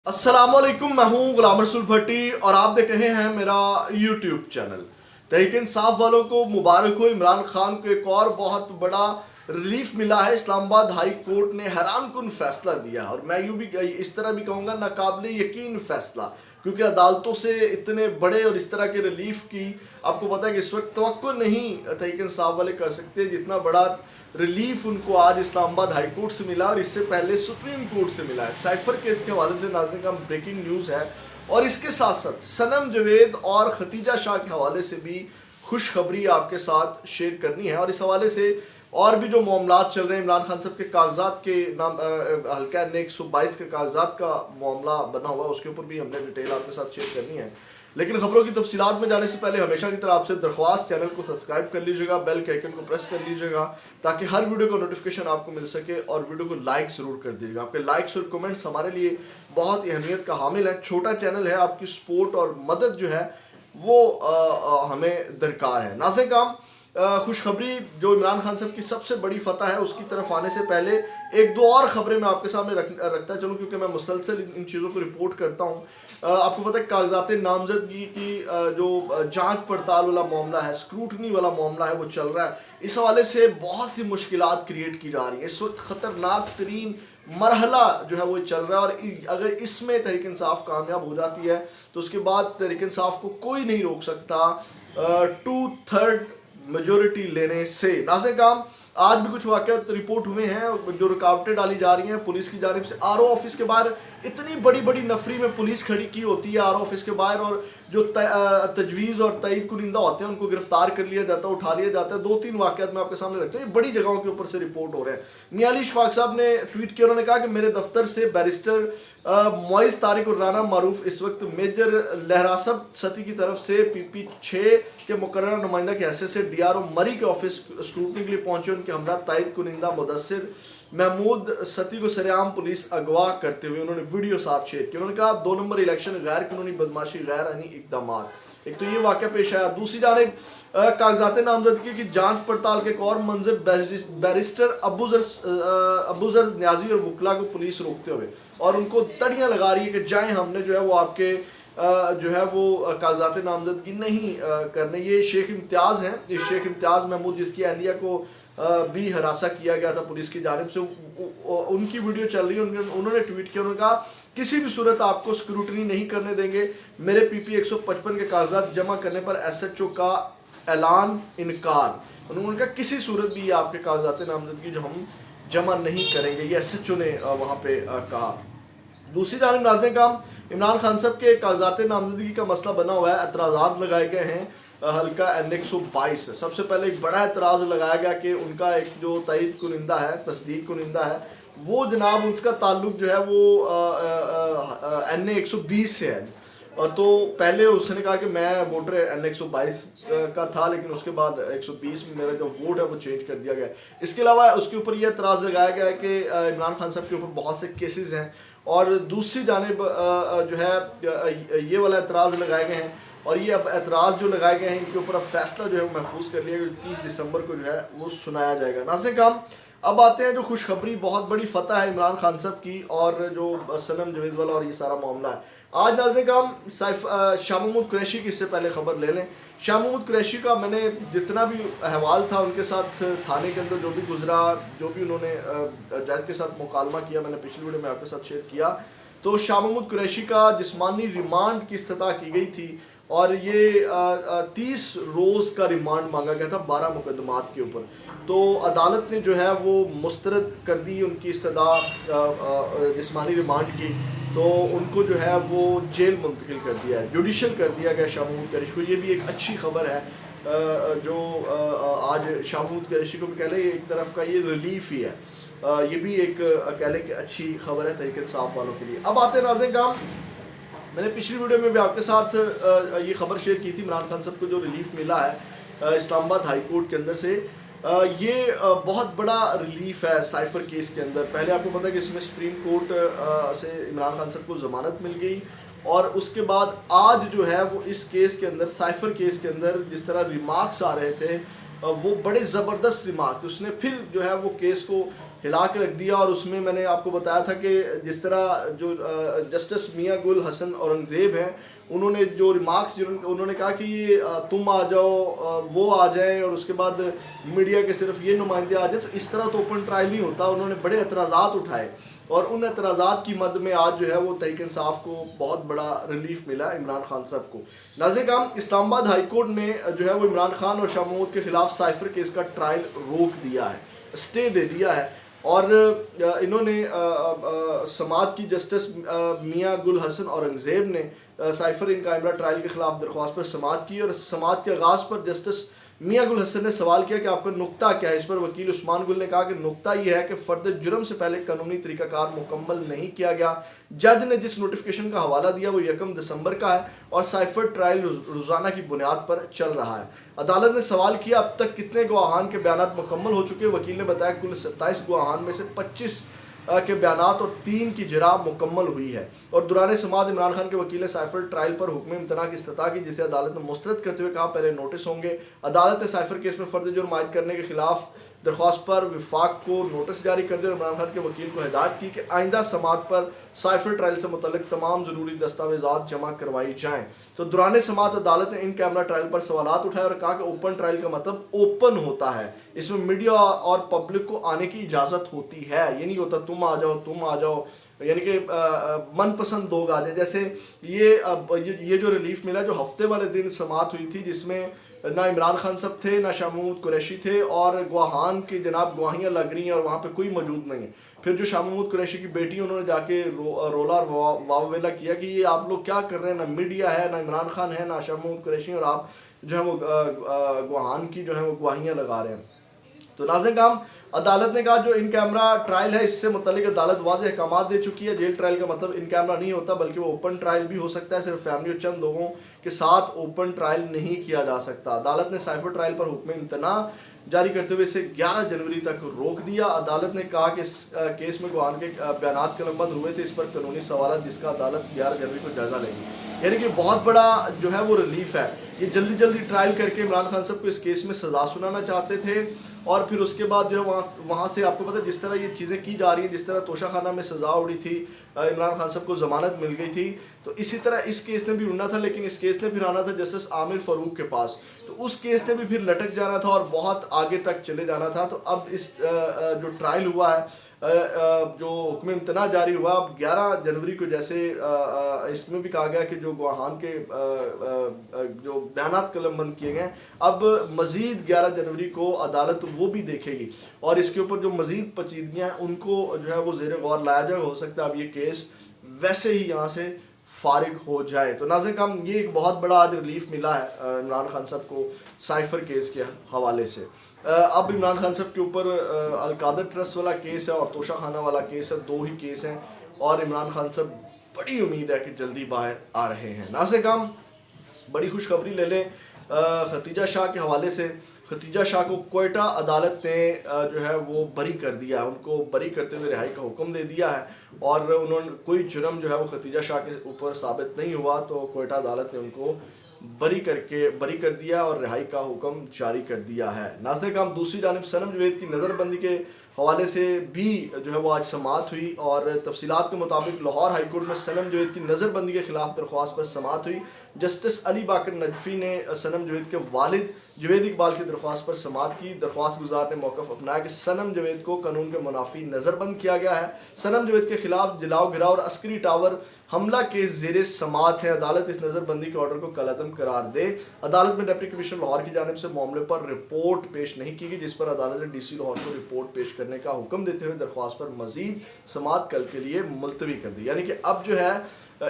अस्सलाम वालेकुम, मैं हूं गुलाम रसूल भट्टी और आप देख रहे हैं मेरा यूट्यूब चैनल। तहरीक इंसाफ वालों को मुबारक हो, इमरान खान को एक और बहुत बड़ा रिलीफ मिला है। इस्लामाबाद हाई कोर्ट ने हैरान कुन फैसला दिया है और मैं यूँ भी इस तरह भी कहूँगा नाकाबिले यकीन फैसला, क्योंकि अदालतों से इतने बड़े और इस तरह के रिलीफ की आपको पता है कि इस वक्त तवक्को नहीं तहरीक इंसाफ वाले कर सकते जितना बड़ा रिलीफ उनको आज इस्लामाबाद हाई कोर्ट से मिला और इससे पहले सुप्रीम कोर्ट से मिला है। साइफर केस के हवाले से नाज़रीन का ब्रेकिंग न्यूज़ है और इसके साथ साथ सनम जावेद और खतीजा शाह के हवाले से भी खुशखबरी आपके साथ शेयर करनी है। और इस हवाले से और भी जो मामलात चल रहे हैं, इमरान खान साहब के कागजात के नाम हल्का NA 122 के कागजात का मामला बना हुआ है, उसके ऊपर भी हमने डिटेल आपके साथ शेयर करनी है। लेकिन खबरों की तफसीलात में जाने से पहले हमेशा की तरह आपसे दरख्वास्त, चैनल को सब्सक्राइब कर लीजिएगा, बेल के आइकन को प्रेस कर लीजिएगा ताकि हर वीडियो का नोटिफिकेशन आपको मिल सके और वीडियो को लाइक ज़रूर कर दीजिएगा। आपके लाइक्स और कमेंट्स हमारे लिए बहुत ही अहमियत का हामिल है। छोटा चैनल है, आपकी सपोर्ट और मदद जो है वो हमें दरकार है। नाज़रीन काम खुशखबरी जो इमरान खान साहब की सबसे बड़ी फतह है उसकी तरफ आने से पहले एक दो और खबरें मैं आपके सामने रखता चलूँ, क्योंकि मैं मुसलसल इन चीज़ों को रिपोर्ट करता हूँ। आपको पता है कागजात नामजदगी की जो जांच पड़ताल वाला मामला है, स्क्रूटनी वाला मामला है, वो चल रहा है। इस हवाले से बहुत सी मुश्किलात क्रिएट की जा रही है। इस वक्त ख़तरनाक तरीन मरहला जो है वो चल रहा है और अगर इसमें तहरीक इंसाफ कामयाब हो जाती है तो उसके बाद तहरीक इंसाफ को कोई नहीं रोक सकता 2/3 मेजोरिटी लेने से। नाज़रीन काम आज भी कुछ वाक़यात रिपोर्ट हुए हैं जो रुकावटें डाली जा रही हैं पुलिस की जानिब से। RO ऑफिस के बाहर इतनी बड़ी बड़ी नफरी में पुलिस खड़ी की होती है RO ऑफिस के बाहर, और जो तजवीज़ और तईद कुनिंदा होते हैं उनको गिरफ्तार कर लिया जाता है, उठा लिया जाता है। 2-3 वाक़यात मैं आपके सामने रखता हूँ, ये बड़ी जगहों के ऊपर से रिपोर्ट हो रहे हैं। मियां इशफाक साहब ने ट्वीट किया, उन्होंने कहा कि मेरे दफ्तर से बैरिस्टर मोइज़ तारिक और राना मारूफ इस वक्त मेजर लहरासब सती की तरफ से PP 6 के मुकर्रर नुमाइंदा के हैसियत से DRO मरी के ऑफिस स्क्रूटनी के लिए पहुंचे। उनके हमरा ताइद कुनिंदा मुदस्सिर महमूद सती को सरेआम पुलिस अगवा करते हुए उन्होंने वीडियो साथ शेयर किया। उन्होंने कहा 2 नंबर इलेक्शन गैर कानूनी बदमाशी गैर आईनी इकदाम। एक तो ये वाक़या पेश आया। दूसरी जानिब कागजात नामजदगी की जांच पड़ताल के एक और मंजर बैरिस्टर अबूजर न्याजी और वकला को पुलिस रोकते हुए और उनको तड़ियाँ लगा रही है कि जाएँ, हमने जो है वो आपके जो है वो कागजात नामजदगी नहीं करने। ये शेख इम्तियाज़ हैं, ये शेख इम्तियाज़ महमूद जिसकी अहलिया को भी हरासा किया गया था पुलिस की जानिब से, उनकी वीडियो चल रही है। उन्होंने ट्वीट किया, उन्होंने कहा किसी भी सूरत आपको स्क्रूटनी नहीं करने देंगे। मेरे PP 155 के कागजात जमा करने पर SHO का ऐलान इनकार। उन्होंने कहा किसी सूरत भी ये आपके कागजात नामजदगी जो हम जमा नहीं करेंगे, ये SHO ने वहाँ पे कहा। दूसरी जानिब नाज़रीन काम इमरान खान साहब के कागजात नामजदगी का मसला बना हुआ है, एतराज़ात लगाए गए हैं हल्का NA 122 है। सबसे पहले एक बड़ा एतराज़ लगाया गया कि उनका एक जो तईद कुनिंदा है, तस्दीक कुनिंदा है, वो जनाब उसका ताल्लुक जो है वो NA 120 से है। तो पहले उसने कहा कि मैं वोटर NA 122 का था, लेकिन उसके बाद 120 में मेरा जो वोट है वो चेंज कर दिया गया। इसके अलावा उसके ऊपर यह एतराज़ लगाया गया है कि इमरान खान साहब के ऊपर बहुत से केसेस हैं, और दूसरी जानिब जो है ये वाला एतराज़ लगाए गए हैं और ये अब एतराज़ जो लगाए गए हैं इनके ऊपर अब फैसला जो है वो महफूज कर लिया गया, 30 दिसंबर को जो है वो सुनाया जाएगा। नाज़रीन काम अब आते हैं जो खुशखबरी, बहुत बड़ी फतह है इमरान खान साहब की और जो सनम जावेद वाला और ये सारा मामला है। आज नाज़रीन काम शाह महमूद कुरैशी की इससे पहले खबर ले लें। शाह महमूद कुरैशी का मैंने जितना भी अहवाल था उनके साथ थाने के अंदर जो भी गुजरा, जो भी उन्होंने जज के साथ मुकालमा किया, मैंने पिछली वीडियो में आपके साथ शेयर किया। तो शाह महमूद कुरैशी का जिस्मानी रिमांड की इस्तता की गई थी और ये 30 रोज़ का रिमांड मांगा गया था 12 मुकदमात के ऊपर। तो अदालत ने जो है वो मुस्तरद कर दी उनकी इस्तदा जिस्मानी रिमांड की, तो उनको जो है वो जेल मुंतकिल कर दिया है, जुडिशल कर दिया गया शाह महमूद कुरैशी को। ये भी एक अच्छी खबर है जो आज शाह महमूद कुरैशी को भी कह लें एक तरफ का ये रिलीफ ही है, ये भी एक कह लें कि अच्छी खबर है तहरीक इंसाफ वालों के लिए। अब आते हैं नाज़रीन काम, मैंने पिछली वीडियो में भी आपके साथ ये खबर शेयर की थी, इमरान खान साहब को जो रिलीफ मिला है इस्लामाबाद हाई कोर्ट के अंदर से, ये बहुत बड़ा रिलीफ है साइफर केस के अंदर। पहले आपको पता है कि इसमें सुप्रीम कोर्ट से इमरान खान साहब को ज़मानत मिल गई और उसके बाद आज जो है वो इस केस के अंदर, साइफर केस के अंदर जिस तरह रिमार्क्स आ रहे थे वो बड़े ज़बरदस्त रिमार्क, उसने फिर जो है वो केस को ہلا کے رکھ دیا. اور اس میں نے آپ کو بتایا تھا کہ جس طرح جو جسٹس میاں گل حسن اورنگزیب ہیں, انہوں نے جو ریمارکس انہوں نے کہا کہ یہ تم آ جاؤ, وہ آ جائیں, اور اس کے بعد میڈیا کے صرف یہ نمائندے آ جائیں, تو اس طرح تو اوپن ٹرائل نہیں ہوتا. انہوں نے بڑے اعتراضات اٹھائے, اور ان اعتراضات کی مد میں آج جو ہے وہ تحریک انصاف کو بہت بڑا ریلیف ملا عمران خان صاحب کو. ناظرین کرام, اسلام آباد ہائی کورٹ نے جو ہے وہ عمران خان اور شاہ محمود کے خلاف سائفر کیس کا ٹرائل روک دیا ہے, اسٹے دے دیا ہے. اور انہوں نے سماعت کی جسٹس میاں گل حسن اورنگزیب نے سائفر ان کائمرہ ٹرائل کے خلاف درخواست پر سماعت کی, اور سماعت کے آغاز پر جسٹس میاں گل حسن نے سوال کیا کہ آپ کا نقطہ کیا ہے. اس پر وکیل عثمان گل نے کہا کہ نقطہ یہ ہے کہ فرد جرم سے پہلے قانونی طریقہ کار مکمل نہیں کیا گیا. جج نے جس نوٹیفیکیشن کا حوالہ دیا وہ 1 دسمبر کا ہے, اور سائفر ٹرائل روزانہ کی بنیاد پر چل رہا ہے. عدالت نے سوال کیا اب تک کتنے گواہان کے بیانات مکمل ہو چکے. وکیل نے بتایا کل 27 گواہان میں سے 25 کے بیانات اور 3 کی جرح مکمل ہوئی ہے. اور دوران سماعت عمران خان کے وکیل نے سائفر ٹرائل پر حکم امتناع کی استدعا کی, جسے عدالت نے مسترد کرتے ہوئے کہا پہلے نوٹس ہوں گے. عدالت نے سائفر کیس میں فرد جرم عائد کرنے کے خلاف درخواست پر وفاق کو نوٹس جاری کر دیا, اور عمران خان کے وکیل کو ہدایت کی کہ آئندہ سماعت پر سائفر ٹرائل سے متعلق تمام ضروری دستاویزات جمع کروائی جائیں. تو دوران سماعت عدالت نے ان کیمرہ ٹرائل پر سوالات اٹھائے اور کہا کہ اوپن ٹرائل کا مطلب اوپن ہوتا ہے, اس میں میڈیا اور پبلک کو آنے کی اجازت ہوتی ہے. یہ نہیں ہوتا تم آ جاؤ, یعنی کہ من پسند لوگ آ جائیں. جیسے یہ جو ریلیف ملا, جو ہفتے والے دن سماعت ہوئی تھی جس میں نہ عمران خان صاحب تھے نہ شاہ محمود قریشی تھے, اور گواہان کی جناب گواہیاں لگ رہی ہیں اور وہاں پہ کوئی موجود نہیں ہے. پھر جو شاہ محمود قریشی کی بیٹی, انہوں نے جا کے رولا اور واویلا کیا کہ یہ آپ لوگ کیا کر رہے ہیں, نہ میڈیا ہے نہ عمران خان ہے نہ شاہ محمود قریشی, اور آپ جو ہے وہ گواہان کی جو ہے وہ گواہیاں لگا رہے ہیں. تو ناظرین کرام, عدالت نے کہا جو ان کیمرہ ٹرائل ہے اس سے متعلق عدالت واضح احکامات دے چکی ہے. جیل ٹرائل کا مطلب ان کیمرہ نہیں ہوتا بلکہ وہ اوپن ٹرائل بھی ہو سکتا ہے. صرف فیملی اور چند لوگوں کے ساتھ اوپن ٹرائل نہیں کیا جا سکتا. عدالت نے سائفر ٹرائل پر حکم امتناع جاری کرتے ہوئے اسے 11 جنوری تک روک دیا. عدالت نے کہا کہ اس کیس میں گواہان کے بیانات قلم بند ہوئے تھے, اس پر قانونی سوالات جس کا عدالت 11 جنوری کو جائزہ لے گی. یعنی کہ بہت بڑا جو ہے وہ ریلیف ہے. یہ جلدی ٹرائل کر کے عمران خان صاحب کو اس کیس میں سزا سنانا چاہتے تھے, اور پھر اس کے بعد جو ہے وہاں سے آپ کو پتہ جس طرح یہ چیزیں کی جا رہی ہیں, جس طرح توشہ خانہ میں سزا اڑی تھی, عمران خان صاحب کو ضمانت مل گئی تھی, تو اسی طرح اس کیس نے بھی اڑنا تھا. لیکن اس کیس نے پھر آنا تھا جسٹس عامر فاروق کے پاس, تو اس کیس نے بھی پھر لٹک جانا تھا اور بہت آگے تک چلے جانا تھا. تو اب اس جو ٹرائل ہوا ہے, جو حکم امتناع جاری ہوا, اب 11 جنوری کو جیسے اس میں بھی کہا گیا کہ جو گواہان کے جو بیانات قلم بند کیے گئے, اب مزید 11 جنوری کو عدالت وہ بھی دیکھے گی, اور اس کے اوپر جو مزید پیچیدگیاں ہیں ان کو جو ہے وہ زیر غور لایا جائے. ہو سکتا ہے اب یہ کیس ویسے ہی یہاں سے فارغ ہو جائے. تو ناظرین کرام, یہ ایک بہت بڑا آج ریلیف ملا ہے عمران خان صاحب کو سائفر کیس کے حوالے سے. اب عمران خان صاحب کے اوپر القادر ٹرسٹ والا کیس ہے اور توشہ خانہ والا کیس ہے, 2 ہی کیس ہیں, اور عمران خان صاحب بڑی امید ہے کہ جلدی باہر آ رہے ہیں. ناظرین کرام, بڑی خوشخبری لے لیں ختیجہ شاہ کے حوالے سے. ختیجہ شاہ کو کوئٹہ عدالت نے جو ہے وہ بری کر دیا ہے, ان کو بری کرتے ہوئے رہائی کا حکم دے دیا ہے, اور انہوں نے کوئی جرم جو ہے وہ ختیجہ شاہ کے اوپر ثابت نہیں ہوا, تو کوئٹہ عدالت نے ان کو بری کر دیا اور رہائی کا حکم جاری کر دیا ہے. ناظرین کرام, دوسری جانب صنم جوید کی نظر بندی کے حوالے سے بھی جو ہے وہ آج سماعت ہوئی, اور تفصیلات کے مطابق لاہور ہائی کورٹ میں صنم جوید کی نظر بندی کے خلاف درخواست پر سماعت ہوئی. جسٹس علی باقر نجفی نے صنم جوید کے والد جوید اقبال کی درخواست پر سماعت کی. درخواست گزار نے موقف اپنایا کہ صنم جوید کو قانون کے منافی نظر بند کیا گیا ہے. صنم جوید کے خلاف جلاؤ گراؤ اور عسکری ٹاور حملہ کے زیر سماعت ہے. عدالت اس نظر بندی کے آرڈر کو کالعدم قرار دے. عدالت میں ڈپٹی کمشنر لاہور کی جانب سے معاملے پر رپورٹ پیش نہیں کی گئی, جس پر عدالت نے ڈی سی لاہور کو رپورٹ پیش کرنے کا حکم دیتے ہوئے درخواست پر مزید سماعت کل کے لیے ملتوی کر دی. یعنی کہ اب جو ہے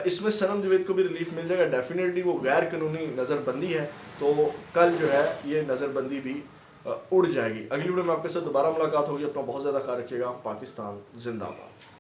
اس میں صنم جوید کو بھی ریلیف مل جائے گا. ڈیفینیٹلی وہ غیر قانونی نظر بندی ہے, تو کل جو ہے یہ نظر بندی بھی اڑ جائے گی. اگلی ویڈیو میں آپ کے ساتھ دوبارہ ملاقات ہوگی. اپنا بہت زیادہ خیال رکھیے گا. پاکستان زندہ باد.